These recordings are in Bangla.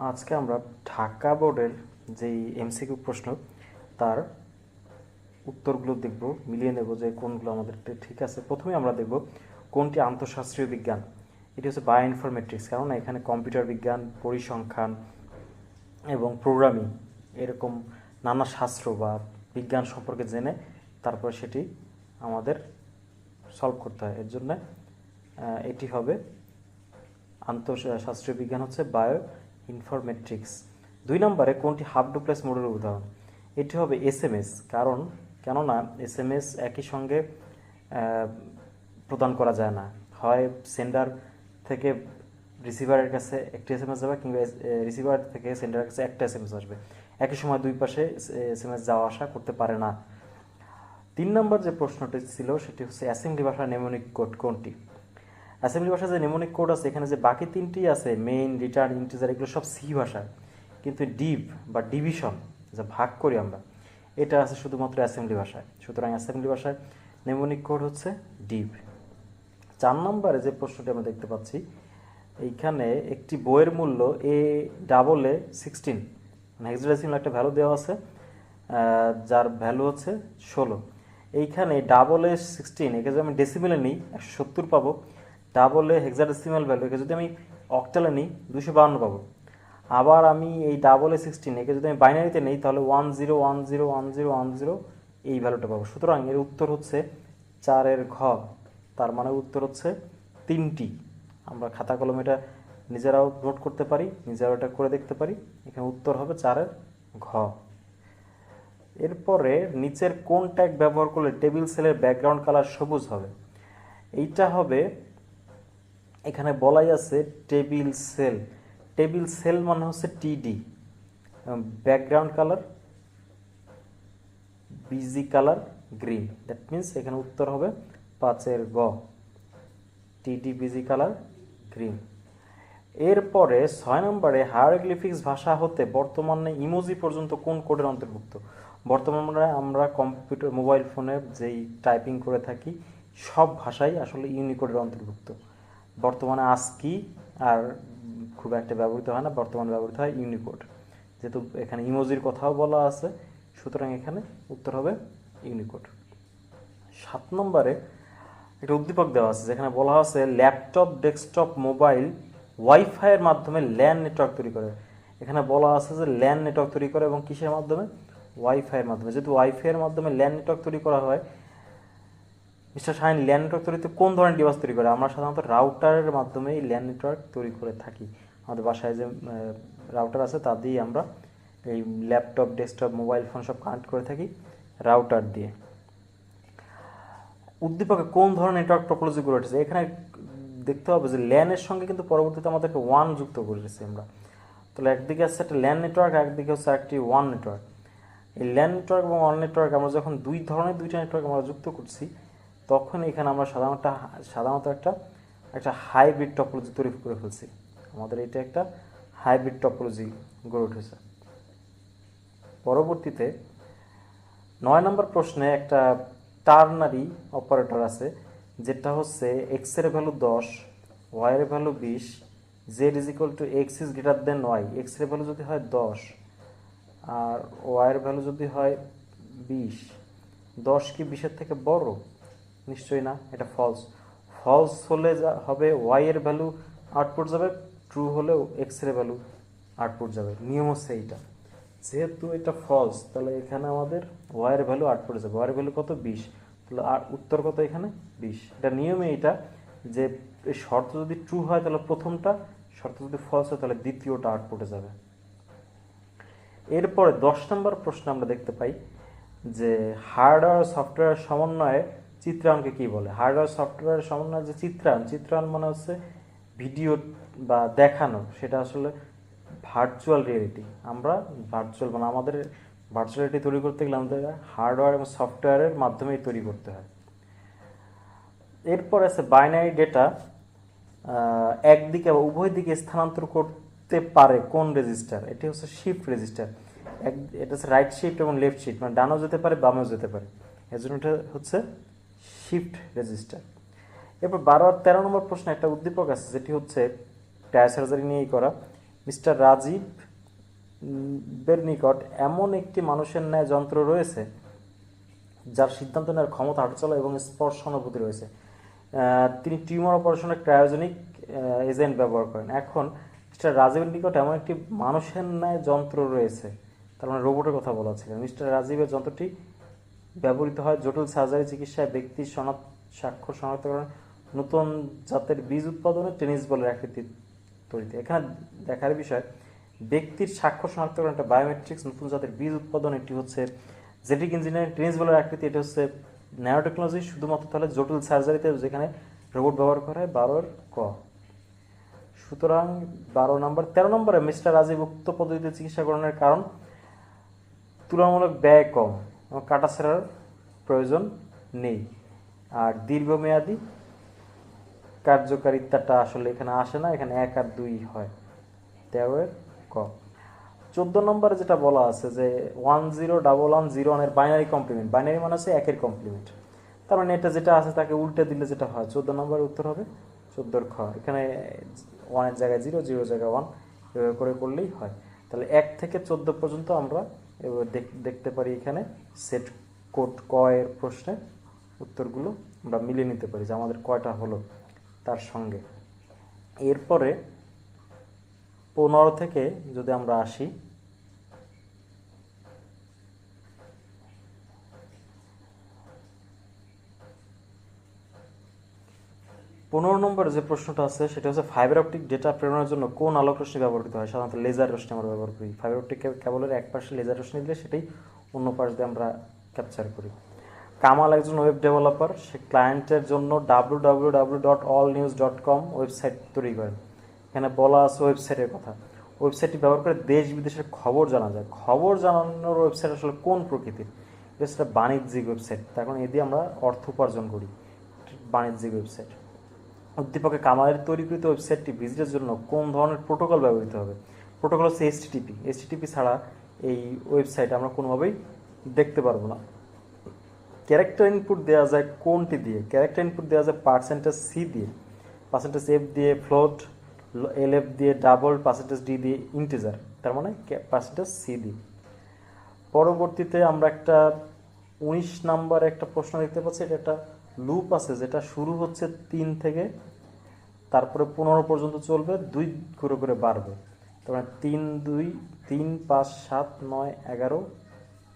আজকে আমরা ঢাকা বোর্ডের যেই এমসিকিউ প্রশ্ন তার উত্তরগুলো দেখব, মিলিয়ে নেব যে কোনগুলো আমাদের ঠিক আছে। প্রথমে আমরা দেখব কোনটি আন্তঃশাস্ত্রীয় বিজ্ঞান। এটি হচ্ছে বায়ো ইনফরমেটিক্স, কারণ এখানে কম্পিউটার বিজ্ঞান, পরিসংখ্যান এবং প্রোগ্রামিং এরকম নানা শাস্ত্র বা বিজ্ঞান সম্পর্কে জেনে তারপর সেটি আমাদের সলভ করতে হয়। এর জন্য এটি হবে আন্তঃশাস্ত্রীয় বিজ্ঞান হচ্ছে বায়ো ইনফরমেট্রিক্স। 2 নম্বরে কোনটি হাফ ডুপ্লেক্স মডেলের উদাহরণ? এটি হবে এসএমএস, কেননা এসএমএস একই সঙ্গে প্রদান করা যায় না। হয় সেন্ডার থেকে রিসিভারের কাছে একটি এসএমএস যাবে, কিংবা রিসিভার থেকে সেন্ডারের কাছে একটা এসএমএস আসবে। একই সময় দুই পাশে এসএমএস যাওয়া আসা করতে পারে না। 3 নম্বর যে প্রশ্নটি ছিল সেটি হচ্ছে অ্যাসেম্বলি ভাষার নেমোনিক কোড কোনটি? অ্যাসেম্বলি ভাষার যে নেমোনিক কোড আছে, এখানে যে বাকি তিনটি আছে মেইন, রিটার্ন, ইন্টিজার, এগুলো সব সি ভাষার, কিন্তু ডিভ বা ডিভিশন যা ভাগ করি আমরা, এটা আছে শুধুমাত্র অ্যাসেম্বলি ভাষায়। সুতরাং অ্যাসেম্বলি ভাষায় নেমোনিক কোড হচ্ছে ডিভ। 4 নম্বরে যে প্রশ্নটি আমরা দেখতে পাচ্ছি, এইখানে একটি বইয়ের মূল্য A/16, মানে হেক্সাডেসিমাল একটা ভ্যালু দেওয়া আছে, যার ভ্যালু হচ্ছে 16। এইখানে A/16 একে যদি আমি ডেসিমেলে নিই 170 পাবো, হেক্সাডেসিমাল ভ্যালু একে যদি আমি অক্টালে নিই 252 পাবো। আবার আমি এই A/16 একে যদি আমি বাইনারিতে নিই তাহলে 10101010 এই ভ্যালুটা পাবো। সুতরাং এর উত্তর হচ্ছে 4 ঘ। তার মানে উত্তর হচ্ছে 3টি। আমরা খাতা কলমে এটা নিজেরাও নোট করতে পারি, নিজেরাও এটা করে দেখতে পারি। এখানে উত্তর হবে 4 ঘ। এরপরে নিচের কোন ট্যাগ ব্যবহার করলে টেবিল সেলের ব্যাকগ্রাউন্ড কালার সবুজ হবে? এইটা হবে, এখানে বলাই আছে টেবিল সেল। টেবিল সেল মানে হচ্ছে টিডি, background colour busy colour green. That means এখানে উত্তর হবে 5 গ, টিডি বিজি কালার গ্রিন। এরপরে 6 নম্বরে হায়ারোগ্লিফিক্স ভাষা হতে বর্তমানে ইমোজি পর্যন্ত কোন কোডের অন্তর্ভুক্ত? বর্তমানে আমরা কম্পিউটার, মোবাইল ফোনে যেই টাইপিং করে থাকি সব ভাষাই আসলে ইউনিকোডের অন্তর্ভুক্ত। বর্তমানে ASCII আর খুব একটা ব্যবহৃত হয় না, বর্তমানে ব্যবহৃত হয় ইউনিকোড। যেহেতু এখানে ইমোজির কথাও বলা আছে, সুতরাং এখানে উত্তর হবে ইউনিকোড। 7 নম্বরে একটা উদ্দীপক দেওয়া আছে, যেখানে বলা আছে ল্যাপটপ, ডেস্কটপ, মোবাইল ওয়াইফাইয়ের মাধ্যমে ল্যান নেটওয়ার্ক তৈরি করে। এখানে বলা আছে যে ল্যান নেটওয়ার্ক তৈরি করে, এবং কিসের মাধ্যমে? ওয়াইফাইয়ের মাধ্যমে। যেহেতু ওয়াইফাইয়ের মাধ্যমে ল্যান নেটওয়ার্ক তৈরি করা হয়, মিস্টার শাহিন, ল্যান নেটওয়ার্ক তৈরিতে কোন ধরনের ডিভাইস তৈরি করে? আমরা সাধারণত রাউটারের মাধ্যমে এই ল্যান নেটওয়ার্ক তৈরি করে থাকি। আমাদের বাসায় যে রাউটার আছে তা দিয়েই আমরা এই ল্যাপটপ, ডেস্কটপ, মোবাইল ফোন সব কানেক্ট করে থাকি রাউটার দিয়ে। উদ্দীপকে কোন ধরনের নেটওয়ার্ক টপোলজি গড়ে উঠেছে? এখানে দেখতে হবে যে ল্যানের সঙ্গে কিন্তু পরবর্তীতে আমাদেরকে ওয়ান যুক্ত করেছি আমরা। তাহলে একদিকে আছে একটা ল্যান নেটওয়ার্ক, একদিকে হচ্ছে একটি ওয়ান নেটওয়ার্ক। এই ল্যান নেটওয়ার্ক এবং ওয়ান নেটওয়ার্ক আমরা যখন দুইটা নেটওয়ার্ক আমরা যুক্ত করছি, তখন এখানে আমরা সাধারণত একটা হাইব্রিড টপোলজি তৈরি করে ফেলছি। আমাদের এটা একটা হাইব্রিড টপোলজি গড়ে উঠেছে। পরবর্তীতে 9 নম্বর প্রশ্নে একটা টার্নারি অপারেটর আছে, যেটা হচ্ছে এক্স এর ভ্যালু 10, ওয়াই এর value 20, z is equal to x is greater than y. X এর ভ্যালু যদি হয় 10 আর ওয়াই এর ভ্যালু যদি হয় 20, 10 কি 20-এর থেকে বড়? নিশ্চয়ই না, এটা ফলস। ফলস হলে হবে ওয়াই এর ভ্যালু আউটপুট যাবে, ট্রু হলেও এক্স এর ভ্যালু আউটপুট যাবে। নিয়ম হচ্ছে এইটা। যেহেতু এটা ফলস, তাহলে এখানে আমাদের ওয়াই এর ভ্যালু আউটপুটে যাবে। ওয়াই এর ভ্যালু কত? 20। তাহলে আর উত্তর কত এখানে? 20। এটা নিয়মে এটা যে শর্ত যদি ট্রু হয় তাহলে প্রথমটা, শর্ত যদি ফলস হয় তাহলে দ্বিতীয়টা আউটপুটে যাবে। এরপরে 10 নম্বর প্রশ্ন আমরা দেখতে পাই যে হার্ডওয়্যার সফটওয়্যার সমন্বয়ে চিত্রায়নকে কি বলে? হার্ডওয়্যার সফটওয়্যার সমন্বয়ে যে চিত্রায়ন মানে হচ্ছে ভিডিও বা দেখানো, সেটা আসলে ভার্চুয়াল রিয়েলিটি। আমরা ভার্চুয়াল মানে আমাদের ভার্চুয়াল রিয়েলিটি তৈরি করতে গেলে আমাদের হার্ডওয়্যার এবং সফটওয়্যারের মাধ্যমেই তৈরি করতে হয়। এরপর আছে বাইনারি ডেটা একদিকে বা উভয় দিকে স্থানান্তর করতে পারে কোন রেজিস্টার? এটি হচ্ছে শিফট রেজিস্টার। এটা হচ্ছে রাইট শিফট এবং লেফট শিফট, মানে ডানও যেতে পারে বামেও যেতে পারে, এর জন্য এটা হচ্ছে শিফট রেজিস্টার। এরপর 12 আর 13 নম্বর প্রশ্নে একটা উদ্দীপক আছে, যেটি হচ্ছে টায়ার সার্জারি নিয়েই করা। মিস্টার রাজীব বের নিকট এমন একটি মানুষের ন্যায় যন্ত্র রয়েছে যার সিদ্ধান্ত নেওয়ার ক্ষমতা, হাঁটাচলা এবং স্পর্শ অনুভূতি রয়েছে। তিনি টিউমার অপারেশনের ক্রায়োজেনিক এজেন্ট ব্যবহার করেন। এখন মিস্টার রাজীবের নিকট এমন একটি মানুষের ন্যায় যন্ত্র রয়েছে, তার মানে রোবটের কথা বলা ছিল। মিস্টার রাজীবের যন্ত্রটি ব্যবহৃত হয় জটিল সার্জারি চিকিৎসায়, ব্যক্তির স্বাক্ষর শনাক্তকরণ, নতুন জাতের বীজ উৎপাদনে, টেনিস বলের আকৃতি তৈরিতে। এখানে দেখার বিষয়, ব্যক্তির স্বাক্ষর শনাক্তকরণ একটা বায়োমেট্রিক্স, নতুন জাতের বীজ উৎপাদন এটি হচ্ছে জেনেটিক ইঞ্জিনিয়ারিং, টেনিস বলের আকৃতি এটা হচ্ছে ন্যানো টেকনোলজি। শুধুমাত্র তাহলে জটিল সার্জারিতে যেখানে রোবট ব্যবহার করা হয় 12 ক। সুতরাং 12 নম্বর। 13 নম্বরে মিস্টার রাজীব উক্ত পদ্ধতিতে চিকিৎসাকরণের কারণ তুলনামূলক ব্যয় কম এবং কাটাছেঁড়ার প্রয়োজন নেই, আর দীর্ঘমেয়াদী কার্যকারিতাটা আসলে এখানে আসে না, এখানে 1 আর 2 হয়। 13 ক। 14 নম্বরে যেটা বলা আছে যে 101101 এর বাইনারি কমপ্লিমেন্ট, বাইনারি মানে হচ্ছে 1 এর কমপ্লিমেন্ট, তার মানে এটা যেটা আছে তাকে উল্টে দিলে যেটা হয় 14 নম্বরের উত্তর হবে 14 খ। এখানে 1 এর জায়গায় 0, 0 এর জায়গায় 1 এভাবে করে করলেই হয়। তাহলে 1 থেকে 14 পর্যন্ত আমরা দেখতে পারি এখানে সেট কোড ক এর প্রশ্নে উত্তরগুলো আমরা মিলিয়ে নিতে পারি যে আমাদের কয়টা হলো তার সঙ্গে। এরপরে 15 থেকে যদি আমরা আসি, 15 নম্বরে যে প্রশ্নটা আছে সেটা হচ্ছে ফাইবার অপটিক ডেটা প্রেরণের জন্য কোন আলোক রশ্মি ব্যবহৃত হয়? সাধারণত লেজার রশ্মি আমরা ব্যবহার করি। ফাইবার অপটিক কেবলের এক পাশে লেজার রশ্মি দিলে সেটাই অন্য পাশ দিয়ে আমরা ক্যাপচার করি। কামাল একজন ওয়েব ডেভেলপার, সে ক্লায়েন্টের জন্য www.allnews.com ওয়েবসাইট তৈরি করেন। এখানে বলা আছে ওয়েবসাইটের কথা। ওয়েবসাইটটি ব্যবহার করে দেশ বিদেশের খবর জানা যায়। খবর জানানোর ওয়েবসাইট আসলে কোন প্রকৃতির? এটা বাণিজ্যিক ওয়েবসাইট, তখন এ দিয়ে আমরা অর্থ উপার্জন করি, বাণিজ্যিক ওয়েবসাইট। উদ্দীপকে কামালের তৈরিকৃত ওয়েবসাইটটি ভিজিটের জন্য কোন ধরনের প্রোটোকল ব্যবহৃত হবে? প্রোটোকল হচ্ছে এইচটিটিপি। এইচটিটিপি ছাড়া এই ওয়েবসাইট আমরা কোনোভাবেই দেখতে পারবো না। ক্যারেক্টার ইনপুট দেওয়া যায় কোনটি দিয়ে? ক্যারেক্টার ইনপুট দেওয়া যায় %c দিয়ে, %f দিয়ে ফ্লোট, lf দিয়ে ডাবল, %d দিয়ে ইন্টিজার, তার মানে %c দিয়ে। পরবর্তীতে আমরা একটা 19 নম্বর একটা প্রশ্ন দেখতে পাচ্ছি। এটা একটা লুপ আছে যেটা শুরু হচ্ছে 3 থেকে, তারপরে 15 পর্যন্ত চলবে, 2 করে বাড়বে। তার মানে 3, 2, 3, 5, 7, 9, 11,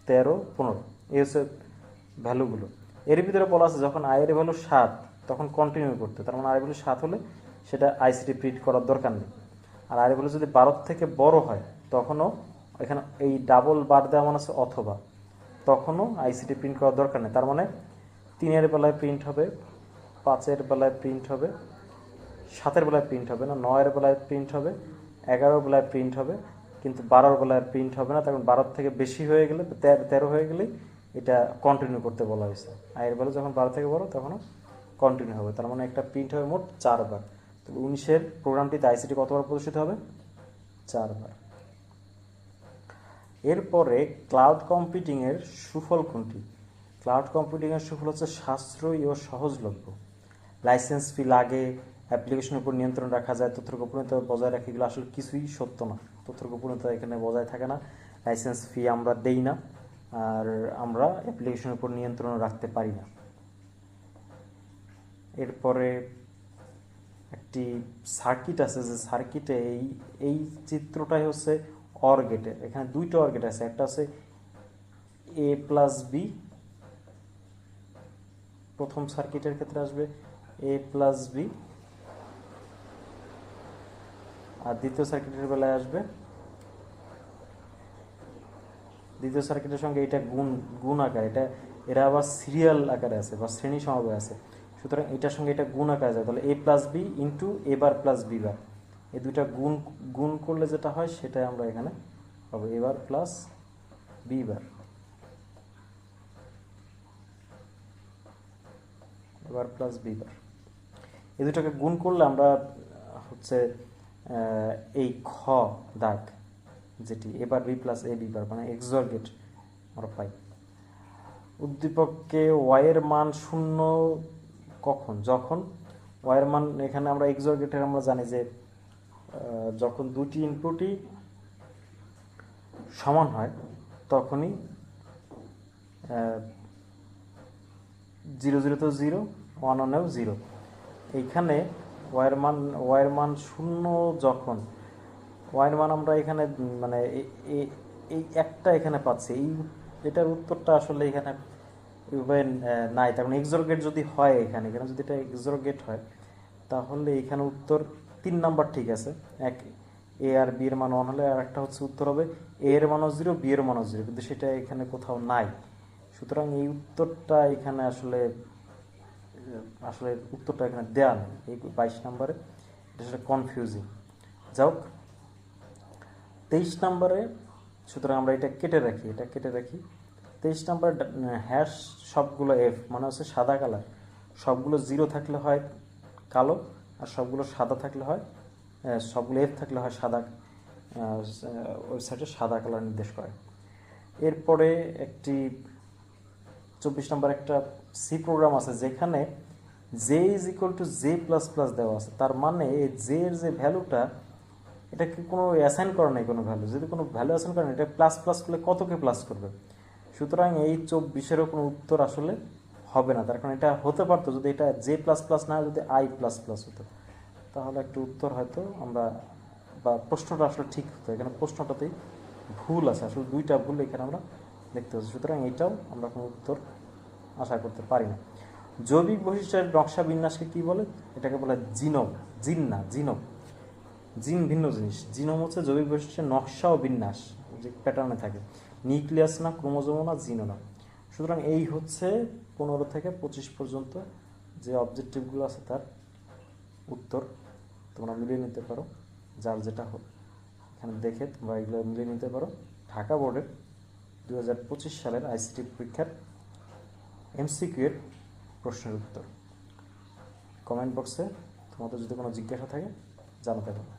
13, 15 এই হচ্ছে ভ্যালুগুলো। এর ভিতরে বলা আছে যখন আয়ের ভ্যালু 7 তখন কন্টিনিউ করতে, তার মানে আয়ের ভ্যালু 7 হলে সেটা আইসিটি প্রিন্ট করার দরকার নেই। আর আয়ের ভ্যালু যদি 12 থেকে বড় হয় তখনও এখানে এই ডাবল বার দেওয়া মানে আছে অথবা, তখনও আইসিটি প্রিন্ট করার দরকার নেই। তার মানে 3 বেলায় প্রিন্ট হবে, 5 বেলায় প্রিন্ট হবে, 7 বেলায় প্রিন্ট হবে না, 9 বেলায় প্রিন্ট হবে, 11 বেলায় প্রিন্ট হবে, কিন্তু 12 বেলায় প্রিন্ট হবে না। তখন 12 থেকে বেশি হয়ে গেলে, 13 হয়ে গেলেই এটা কন্টিনিউ করতে বলা হয়েছে। আয়ের ভ্যালু যখন 12 থেকে বড় তখনও কন্টিনিউ হবে, তার মানে একটা প্রিন্ট হবে মোট 4 বার। তো 19 প্রোগ্রামটিতে আইসিটি কতবার প্রদর্শিত হবে? 4 বার। এরপরে ক্লাউড কম্পিউটিংয়ের সুফল কোনটি? ক্লাউড কম্পিউটিংয়ের সুফল হচ্ছে সাশ্রয়ী ও সহজলভ্য। লাইসেন্স ফি লাগে, অ্যাপ্লিকেশনের উপর নিয়ন্ত্রণ রাখা যায়, তথ্যের গোপনীয়তা বজায় রাখে, এগুলো আসলে কিছুই সত্য না। তথ্যের গোপনীয়তা এখানে বজায় থাকে না, লাইসেন্স ফি আমরা দেই না, আর আমরা অ্যাপ্লিকেশনের উপর নিয়ন্ত্রণ রাখতে পারি না। এরপরে একটি সার্কিট আছে, যে সার্কিটে এই চিত্রটাই হচ্ছে অর গেটের। এখানে 2টা অর গেট আছে, একটা আছে a+b, প্রথম সার্কিটের ক্ষেত্রে আসবে a+b, আর দ্বিতীয় সার্কিটের বেলায় আসবে, দ্বিতীয় সার্কিটের সঙ্গে এটা গুণ আকার, এরা আবার সিরিয়াল আকারে আছে বা শ্রেণী সমবায় আছে, সুতরাং এটার সঙ্গে এটা গুণ আকারে যায়। তাহলে a+b into a bar plus b বার, এই দুইটা গুণ করলে যেটা হয় সেটাই আমরা এখানে পাবো, a bar plus b bar, a bar plus b বার। এই দুটাকে গুণ করলে আমরা হচ্ছে এই খ দাগ যেটি a bar b plus a b বার, মানে XOR গেট আমরা পাই। উদ্দীপককে y এর মান 0 কখন? যখন y এর মান, এখানে আমরা XOR গেটের আমরা জানি যে যখন দুটি ইনপুটই সমান হয় তখনই 0 0 তো 0, 1 1-এও 0। এইখানে ওয়াইয়ের মান শূন্য যখন ওয়াইয়ের মান আমরা এখানে মানে এই একটা এখানে পাচ্ছি, এটার উত্তরটা আসলে এখানে নাই। তার মানে এক্সর গেট যদি হয় এখানে যদি এটা এক্সর গেট হয় তাহলে এখানে উত্তর 3 নাম্বার ঠিক আছে। এক, এ আর বি এর মান 1 হলে আর একটা হচ্ছে উত্তর হবে এ এর মানও 0, বি এর মানও 0, কিন্তু সেটা এখানে কোথাও নাই। সুতরাং এই উত্তরটা এখানে আসলে উত্তরটা এখানে দেওয়া নেই এই 22 নাম্বারে। এটা আসলে কনফিউজিং। যাও 23 নাম্বারে, সুতরাং আমরা এটা কেটে রাখি 23 নাম্বার হ্যাশ সবগুলো এফ মানে হচ্ছে সাদা কালার, সবগুলো 0 থাকলে হয় কালো, আর সবগুলো সাদা থাকলে হয় সবগুলো এফ থাকলে হয় সাদা, ওয়েবসাইটে সাদা কালার নির্দেশ করে। এরপরে একটি 24 নম্বর একটা সি প্রোগ্রাম আছে যেখানে J is equal two J plus plus দেওয়া আছে। তার মানে এই জে এর যে ভ্যালুটা, এটাকে কোনো অ্যাসাইন করা নেই কোনো ভ্যালু। যদি কোনো ভ্যালু অ্যাসাইন করেন এটা প্লাস প্লাস করলে কতকে প্লাস করবে। সুতরাং এই 24-এরও কোনো উত্তর আসলে হবে না। তার কারণ এটা হতে পারতো যদি এটা জে প্লাস প্লাস না, যদি আই প্লাস প্লাস হতো তাহলে একটা উত্তর হয়তো আমরা, বা প্রশ্নটা আসলে ঠিক হতো। এখানে প্রশ্নটাতেই ভুল আছে, আসলে দুইটা ভুল এখানে আমরা দেখতে পাচ্ছি। সুতরাং এটাও আমরা কোনো উত্তর আশা করতে পারি না। জৈবিক বৈশিষ্ট্যের নকশা বিন্যাসকে কি বলে? এটাকে বলে জিনোম। জিনোম জিন ভিন্ন জিনিস। জিনোম হচ্ছে জৈবিক বৈশিষ্ট্যের নকশা ও বিন্যাস, যে প্যাটার্নে থাকে। নিউক্লিয়াস না, ক্রোমোজোমও না, জিনও না। সুতরাং এই হচ্ছে 15 থেকে 25 পর্যন্ত যে অবজেক্টিভগুলো আছে তার উত্তর তোমরা মিলিয়ে নিতে পারো। যার যেটা হোক এখানে দেখে তোমরা এগুলো মিলিয়ে নিতে পারো। ঢাকা বোর্ডের 2025 সালের আইসিটি পরীক্ষার এমসিকিউ এর প্রশ্নের উত্তর। কমেন্ট বক্সে তোমাদের যদি কোনো জিজ্ঞাসা থাকে জানাতে পারো।